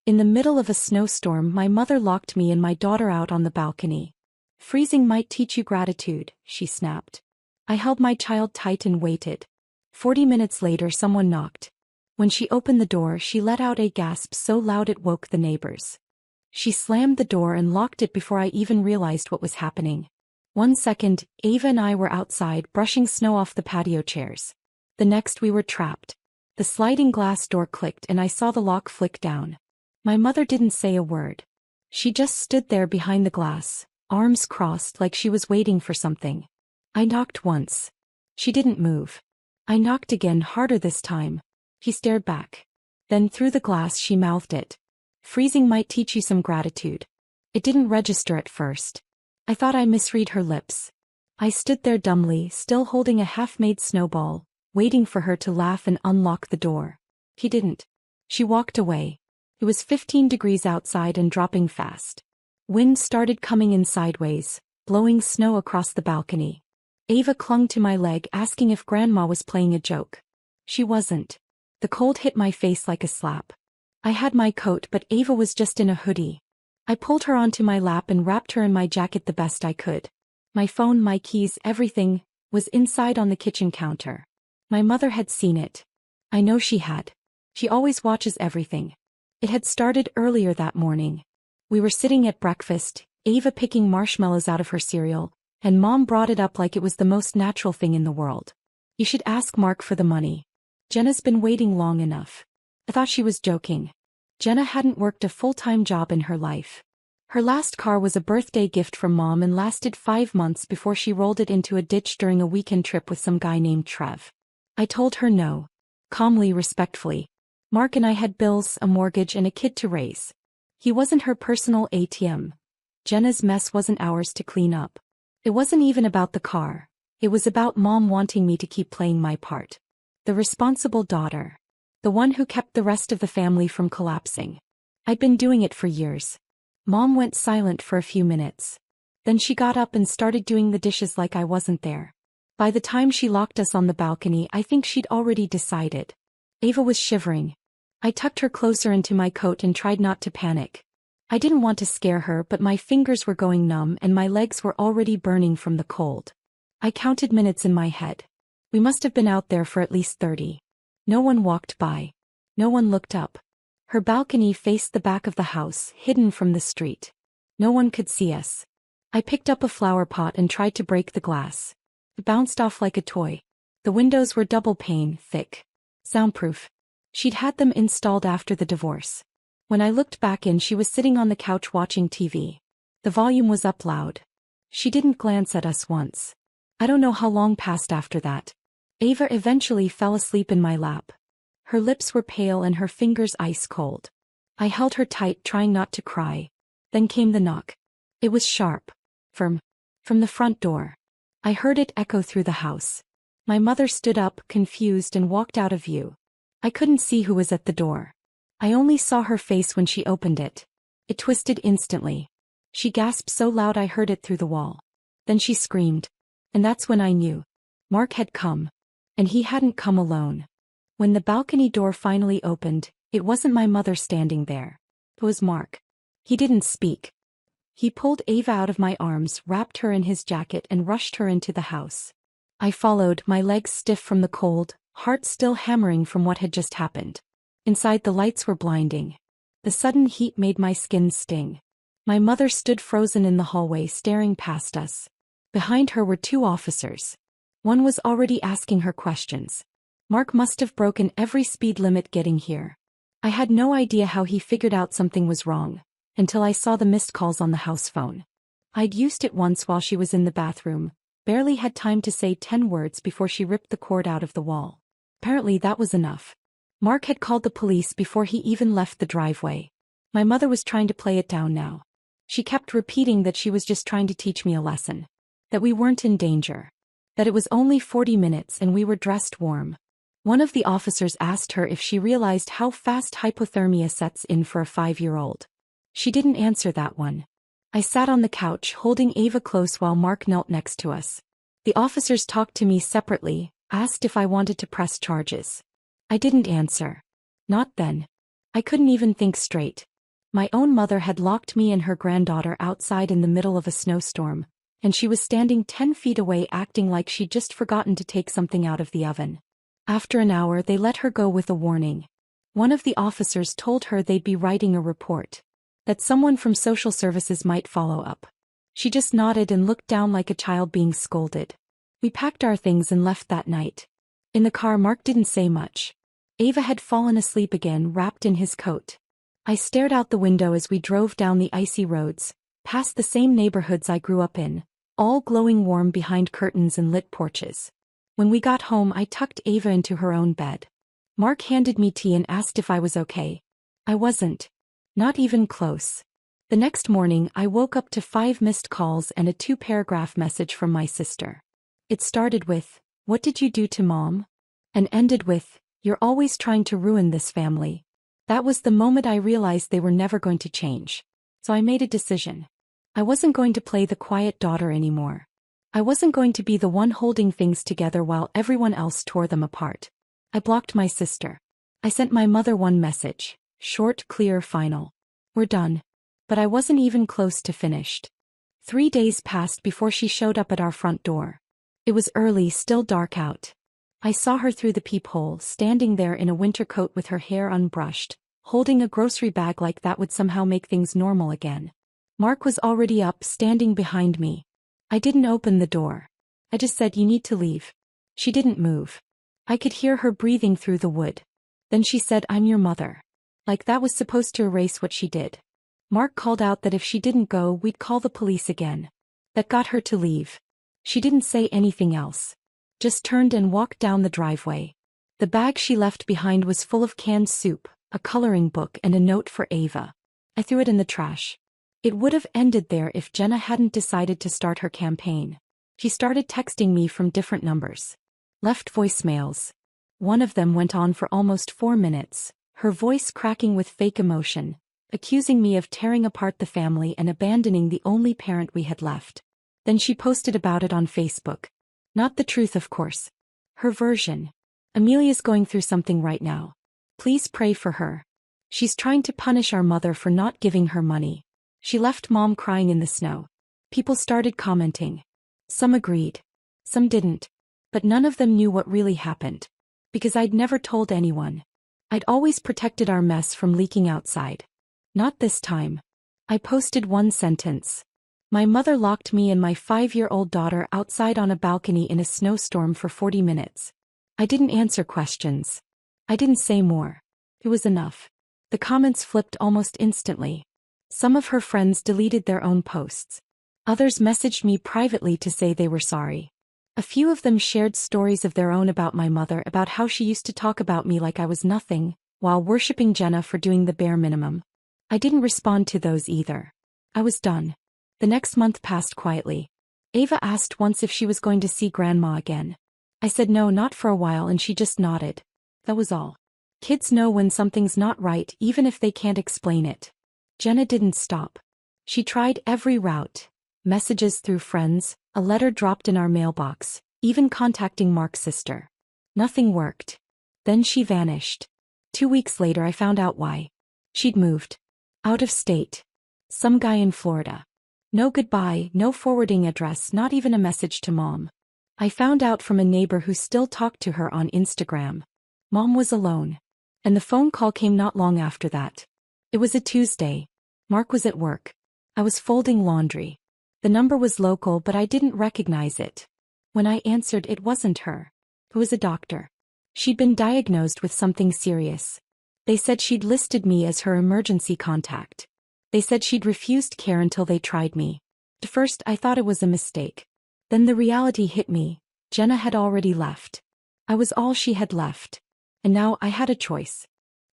In the middle of a snowstorm, my mother locked me and my daughter out on the balcony. "Freezing might teach you gratitude," she snapped. I held my child tight and waited. 40 minutes later, someone knocked. When she opened the door, she let out a gasp so loud it woke the neighbors. She slammed the door and locked it before I even realized what was happening. 1 second, Ava and I were outside brushing snow off the patio chairs. The next, we were trapped. The sliding glass door clicked and I saw the lock flick down. My mother didn't say a word. She just stood there behind the glass, arms crossed like she was waiting for something. I knocked once. She didn't move. I knocked again, harder this time. She stared back. Then through the glass she mouthed it. "Freezing might teach you some gratitude." It didn't register at first. I thought I misread her lips. I stood there dumbly, still holding a half-made snowball, waiting for her to laugh and unlock the door. She didn't. She walked away. It was 15 degrees outside and dropping fast. Wind started coming in sideways, blowing snow across the balcony. Ava clung to my leg, asking if Grandma was playing a joke. She wasn't. The cold hit my face like a slap. I had my coat, but Ava was just in a hoodie. I pulled her onto my lap and wrapped her in my jacket the best I could. My phone, my keys, everything was inside on the kitchen counter. My mother had seen it. I know she had. She always watches everything. It had started earlier that morning. We were sitting at breakfast, Ava picking marshmallows out of her cereal, and Mom brought it up like it was the most natural thing in the world. "You should ask Mark for the money. Jenna's been waiting long enough." I thought she was joking. Jenna hadn't worked a full-time job in her life. Her last car was a birthday gift from Mom and lasted 5 months before she rolled it into a ditch during a weekend trip with some guy named Trev. I told her no. Calmly, respectfully. Mark and I had bills, a mortgage, and a kid to raise. He wasn't her personal ATM. Jenna's mess wasn't ours to clean up. It wasn't even about the car. It was about Mom wanting me to keep playing my part. The responsible daughter. The one who kept the rest of the family from collapsing. I'd been doing it for years. Mom went silent for a few minutes. Then she got up and started doing the dishes like I wasn't there. By the time she locked us on the balcony, I think she'd already decided. Ava was shivering. I tucked her closer into my coat and tried not to panic. I didn't want to scare her, but my fingers were going numb and my legs were already burning from the cold. I counted minutes in my head. We must have been out there for at least 30. No one walked by. No one looked up. Her balcony faced the back of the house, hidden from the street. No one could see us. I picked up a flower pot and tried to break the glass. It bounced off like a toy. The windows were double pane, thick. Soundproof. She'd had them installed after the divorce. When I looked back in, she was sitting on the couch watching TV. The volume was up loud. She didn't glance at us once. I don't know how long passed after that. Ava eventually fell asleep in my lap. Her lips were pale and her fingers ice cold. I held her tight, trying not to cry. Then came the knock. It was sharp. Firm. From the front door. I heard it echo through the house. My mother stood up, confused, and walked out of view. I couldn't see who was at the door. I only saw her face when she opened it. It twisted instantly. She gasped so loud I heard it through the wall. Then she screamed. And that's when I knew. Mark had come. And he hadn't come alone. When the balcony door finally opened, it wasn't my mother standing there. It was Mark. He didn't speak. He pulled Ava out of my arms, wrapped her in his jacket, and rushed her into the house. I followed, my legs stiff from the cold, heart still hammering from what had just happened. Inside, the lights were blinding. The sudden heat made my skin sting. My mother stood frozen in the hallway, staring past us. Behind her were 2 officers. One was already asking her questions. Mark must have broken every speed limit getting here. I had no idea how he figured out something was wrong, until I saw the missed calls on the house phone. I'd used it once while she was in the bathroom, barely had time to say 10 words before she ripped the cord out of the wall. Apparently that was enough. Mark had called the police before he even left the driveway. My mother was trying to play it down now. She kept repeating that she was just trying to teach me a lesson. That we weren't in danger. That it was only 40 minutes and we were dressed warm. One of the officers asked her if she realized how fast hypothermia sets in for a 5-year-old. She didn't answer that one. I sat on the couch holding Ava close while Mark knelt next to us. The officers talked to me separately, asked if I wanted to press charges. I didn't answer. Not then. I couldn't even think straight. My own mother had locked me and her granddaughter outside in the middle of a snowstorm, and she was standing 10 feet away acting like she'd just forgotten to take something out of the oven. After an hour they let her go with a warning. One of the officers told her they'd be writing a report, that someone from social services might follow up. She just nodded and looked down like a child being scolded. We packed our things and left that night. In the car Mark didn't say much. Ava had fallen asleep again, wrapped in his coat. I stared out the window as we drove down the icy roads, past the same neighborhoods I grew up in, all glowing warm behind curtains and lit porches. When we got home I tucked Ava into her own bed. Mark handed me tea and asked if I was okay. I wasn't. Not even close. The next morning I woke up to 5 missed calls and a 2-paragraph message from my sister. It started with, "What did you do to Mom?" and ended with, "You're always trying to ruin this family." That was the moment I realized they were never going to change. So I made a decision. I wasn't going to play the quiet daughter anymore. I wasn't going to be the one holding things together while everyone else tore them apart. I blocked my sister. I sent my mother one message, short, clear, final. "We're done." But I wasn't even close to finished. 3 days passed before she showed up at our front door. It was early, still dark out. I saw her through the peephole, standing there in a winter coat with her hair unbrushed, holding a grocery bag like that would somehow make things normal again. Mark was already up, standing behind me. I didn't open the door. I just said, "You need to leave." She didn't move. I could hear her breathing through the wood. Then she said, "I'm your mother." Like that was supposed to erase what she did. Mark called out that if she didn't go, we'd call the police again. That got her to leave. She didn't say anything else. Just turned and walked down the driveway. The bag she left behind was full of canned soup, a coloring book and a note for Ava. I threw it in the trash. It would have ended there if Jenna hadn't decided to start her campaign. She started texting me from different numbers. Left voicemails. One of them went on for almost 4 minutes, her voice cracking with fake emotion, accusing me of tearing apart the family and abandoning the only parent we had left. Then she posted about it on Facebook. Not the truth, of course. Her version. "Amelia's going through something right now. Please pray for her. She's trying to punish our mother for not giving her money. She left Mom crying in the snow." People started commenting. Some agreed. Some didn't. But none of them knew what really happened. Because I'd never told anyone. I'd always protected our mess from leaking outside. Not this time. I posted one sentence. "My mother locked me and my 5-year-old daughter outside on a balcony in a snowstorm for 40 minutes. I didn't answer questions. I didn't say more. It was enough." The comments flipped almost instantly. Some of her friends deleted their own posts. Others messaged me privately to say they were sorry. A few of them shared stories of their own about my mother, about how she used to talk about me like I was nothing, while worshipping Jenna for doing the bare minimum. I didn't respond to those either. I was done. The next month passed quietly. Ava asked once if she was going to see Grandma again. I said no, not for a while, and she just nodded. That was all. Kids know when something's not right even if they can't explain it. Jenna didn't stop. She tried every route. Messages through friends, a letter dropped in our mailbox, even contacting Mark's sister. Nothing worked. Then she vanished. 2 weeks later I found out why. She'd moved. Out of state. Some guy in Florida. No goodbye, no forwarding address, not even a message to Mom. I found out from a neighbor who still talked to her on Instagram. Mom was alone. And the phone call came not long after that. It was a Tuesday. Mark was at work. I was folding laundry. The number was local, but I didn't recognize it. When I answered, it wasn't her. It was a doctor. She'd been diagnosed with something serious. They said she'd listed me as her emergency contact. They said she'd refused care until they tried me. At first I thought it was a mistake. Then the reality hit me. Jenna had already left. I was all she had left. And now I had a choice.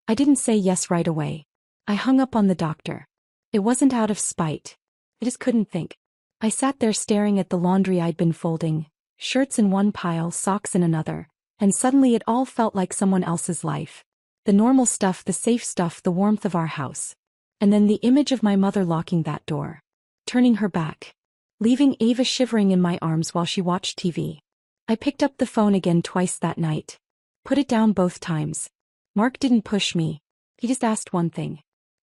I didn't say yes right away. I hung up on the doctor. It wasn't out of spite. I just couldn't think. I sat there staring at the laundry I'd been folding, shirts in one pile, socks in another, and suddenly it all felt like someone else's life. The normal stuff, the safe stuff, the warmth of our house. And then the image of my mother locking that door. Turning her back. Leaving Ava shivering in my arms while she watched TV. I picked up the phone again twice that night. Put it down both times. Mark didn't push me. He just asked one thing.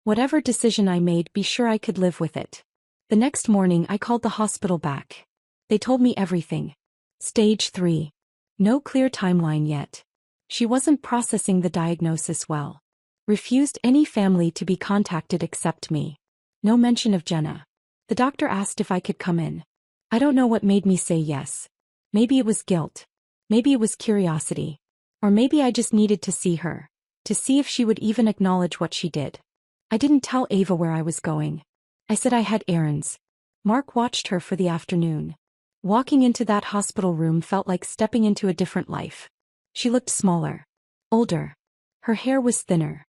Whatever decision I made, be sure I could live with it. The next morning I called the hospital back. They told me everything. Stage 3. No clear timeline yet. She wasn't processing the diagnosis well. Refused any family to be contacted except me. No mention of Jenna. The doctor asked if I could come in. I don't know what made me say yes. Maybe it was guilt. Maybe it was curiosity. Or maybe I just needed to see her. To see if she would even acknowledge what she did. I didn't tell Ava where I was going. I said I had errands. Mark watched her for the afternoon. Walking into that hospital room felt like stepping into a different life. She looked smaller. Older. Her hair was thinner.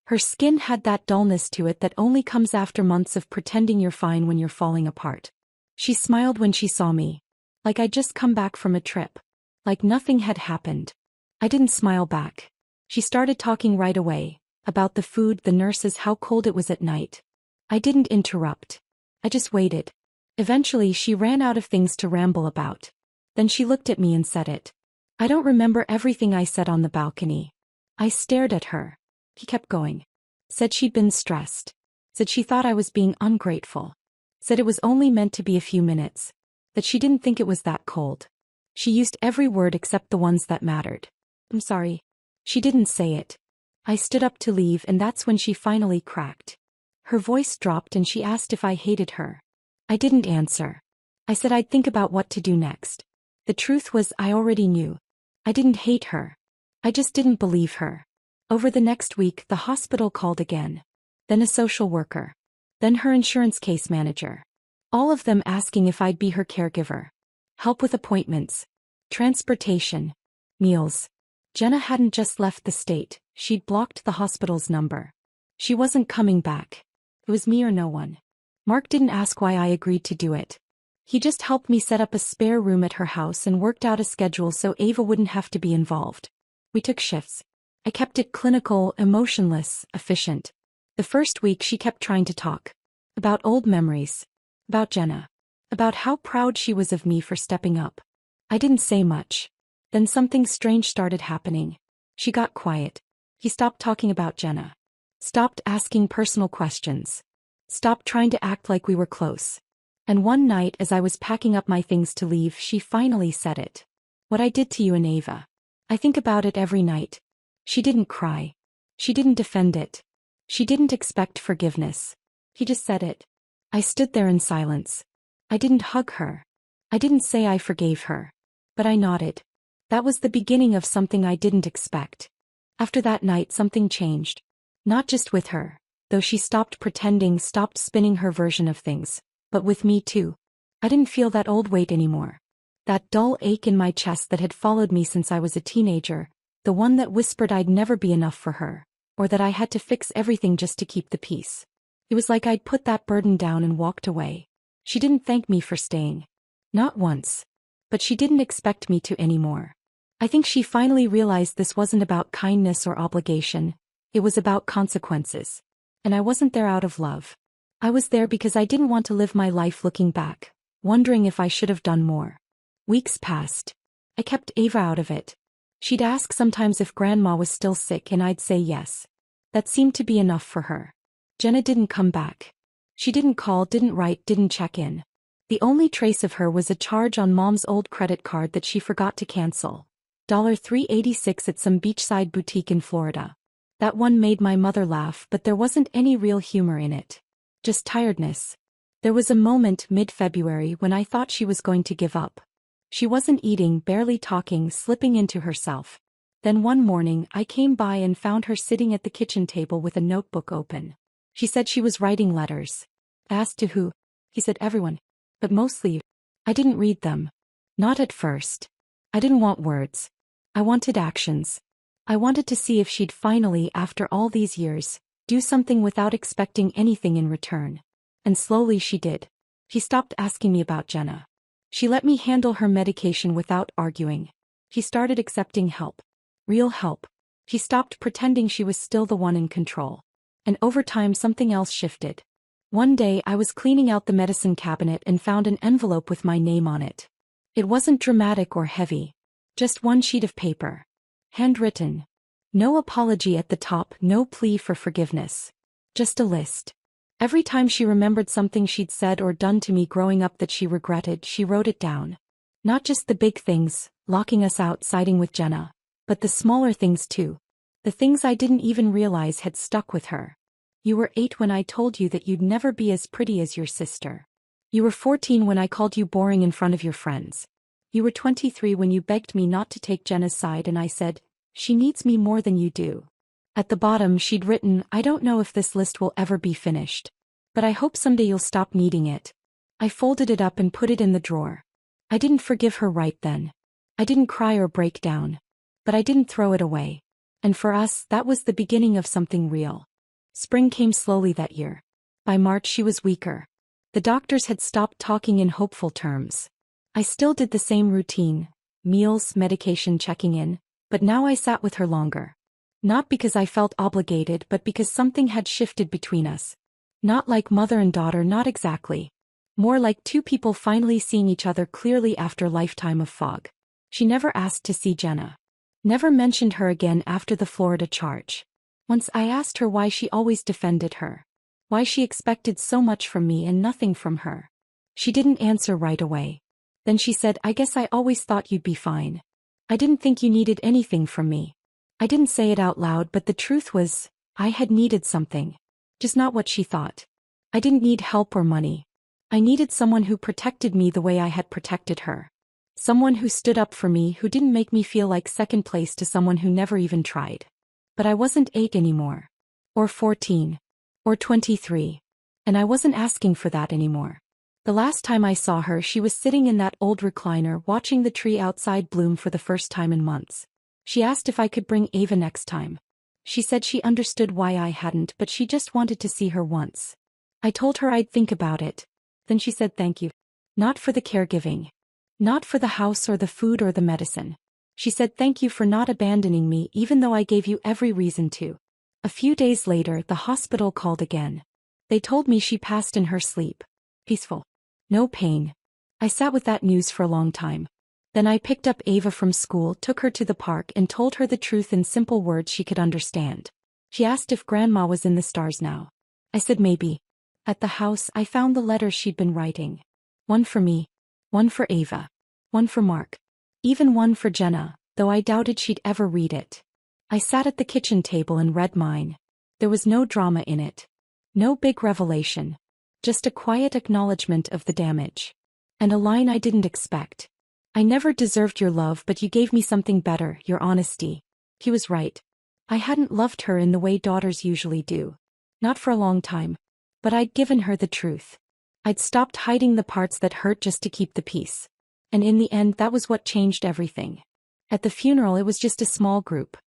Her skin had that dullness to it that only comes after months of pretending you're fine when you're falling apart. She smiled when she saw me. Like I'd just come back from a trip. Like nothing had happened. I didn't smile back. She started talking right away. About the food, the nurses, how cold it was at night. I didn't interrupt. I just waited. Eventually she ran out of things to ramble about. Then she looked at me and said it. I don't remember everything I said on the balcony. I stared at her. He kept going. Said she'd been stressed. Said she thought I was being ungrateful. Said it was only meant to be a few minutes. That she didn't think it was that cold. She used every word except the ones that mattered. I'm sorry. She didn't say it. I stood up to leave, and that's when she finally cracked. Her voice dropped and she asked if I hated her. I didn't answer. I said I'd think about what to do next. The truth was I already knew. I didn't hate her. I just didn't believe her. Over the next week the hospital called again. Then a social worker. Then her insurance case manager. All of them asking if I'd be her caregiver. Help with appointments. Transportation. Meals. Jenna hadn't just left the state, she'd blocked the hospital's number. She wasn't coming back. It was me or no one. Mark didn't ask why I agreed to do it. He just helped me set up a spare room at her house and worked out a schedule so Ava wouldn't have to be involved. We took shifts. I kept it clinical, emotionless, efficient. The first week she kept trying to talk. About old memories. About Jenna. About how proud she was of me for stepping up. I didn't say much. Then something strange started happening. She got quiet. He stopped talking about Jenna. Stopped asking personal questions. Stopped trying to act like we were close. And one night as I was packing up my things to leave, she finally said it. What I did to you and Ava. I think about it every night. She didn't cry. She didn't defend it. She didn't expect forgiveness. He just said it. I stood there in silence. I didn't hug her. I didn't say I forgave her. But I nodded. That was the beginning of something I didn't expect. After that night something changed. Not just with her, though she stopped pretending, stopped spinning her version of things, but with me too. I didn't feel that old weight anymore. That dull ache in my chest that had followed me since I was a teenager, the one that whispered I'd never be enough for her, or that I had to fix everything just to keep the peace. It was like I'd put that burden down and walked away. She didn't thank me for staying. Not once. But she didn't expect me to anymore. I think she finally realized this wasn't about kindness or obligation, it was about consequences. And I wasn't there out of love. I was there because I didn't want to live my life looking back, wondering if I should have done more. Weeks passed. I kept Ava out of it. She'd ask sometimes if Grandma was still sick and I'd say yes. That seemed to be enough for her. Jenna didn't come back. She didn't call, didn't write, didn't check in. The only trace of her was a charge on Mom's old credit card that she forgot to cancel. $3.86 at some beachside boutique in Florida. That one made my mother laugh, but there wasn't any real humor in it. Just tiredness. There was a moment mid-February when I thought she was going to give up. She wasn't eating, barely talking, slipping into herself. Then one morning I came by and found her sitting at the kitchen table with a notebook open. She said she was writing letters. I asked to who? He said everyone. But mostly, I didn't read them. Not at first. I didn't want words. I wanted actions. I wanted to see if she'd finally, after all these years, do something without expecting anything in return. And slowly she did. He stopped asking me about Jenna. She let me handle her medication without arguing. He started accepting help. Real help. He stopped pretending she was still the one in control. And over time something else shifted. One day I was cleaning out the medicine cabinet and found an envelope with my name on it. It wasn't dramatic or heavy. Just one sheet of paper. Handwritten. No apology at the top, no plea for forgiveness. Just a list. Every time she remembered something she'd said or done to me growing up that she regretted, she wrote it down. Not just the big things, locking us out, siding with Jenna, but the smaller things too. The things I didn't even realize had stuck with her. You were 8 when I told you that you'd never be as pretty as your sister. You were 14 when I called you boring in front of your friends. You were 23 when you begged me not to take Jenna's side and I said, she needs me more than you do. At the bottom she'd written, I don't know if this list will ever be finished, but I hope someday you'll stop needing it. I folded it up and put it in the drawer. I didn't forgive her right then. I didn't cry or break down. But I didn't throw it away. And for us, that was the beginning of something real. Spring came slowly that year. By March she was weaker. The doctors had stopped talking in hopeful terms. I still did the same routine, meals, medication, checking in, but now I sat with her longer. Not because I felt obligated but because something had shifted between us. Not like mother and daughter, not exactly. More like two people finally seeing each other clearly after a lifetime of fog. She never asked to see Jenna. Never mentioned her again after the Florida charge. Once I asked her why she always defended her. Why she expected so much from me and nothing from her. She didn't answer right away. Then she said, I guess I always thought you'd be fine. I didn't think you needed anything from me. I didn't say it out loud, but the truth was, I had needed something. Just not what she thought. I didn't need help or money. I needed someone who protected me the way I had protected her. Someone who stood up for me, who didn't make me feel like second place to someone who never even tried. But I wasn't 8 anymore. Or 14. Or 23. And I wasn't asking for that anymore. The last time I saw her, she was sitting in that old recliner watching the tree outside bloom for the first time in months. She asked if I could bring Ava next time. She said she understood why I hadn't, but she just wanted to see her once. I told her I'd think about it. Then she said thank you. Not for the caregiving. Not for the house or the food or the medicine. She said thank you for not abandoning me even though I gave you every reason to. A few days later, the hospital called again. They told me she passed in her sleep. Peaceful. No pain. I sat with that news for a long time. Then I picked up Ava from school, took her to the park and told her the truth in simple words she could understand. She asked if Grandma was in the stars now. I said maybe. At the house, I found the letters she'd been writing. One for me. One for Ava. One for Mark. Even one for Jenna, though I doubted she'd ever read it. I sat at the kitchen table and read mine. There was no drama in it. No big revelation. Just a quiet acknowledgement of the damage. And a line I didn't expect. I never deserved your love, but you gave me something better, your honesty. He was right. I hadn't loved her in the way daughters usually do. Not for a long time. But I'd given her the truth. I'd stopped hiding the parts that hurt just to keep the peace. And in the end, that was what changed everything. At the funeral, it was just a small group.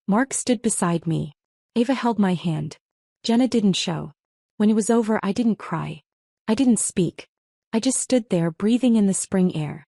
Mark stood beside me. Ava held my hand. Jenna didn't show. When it was over, I didn't cry. I didn't speak. I just stood there breathing in the spring air.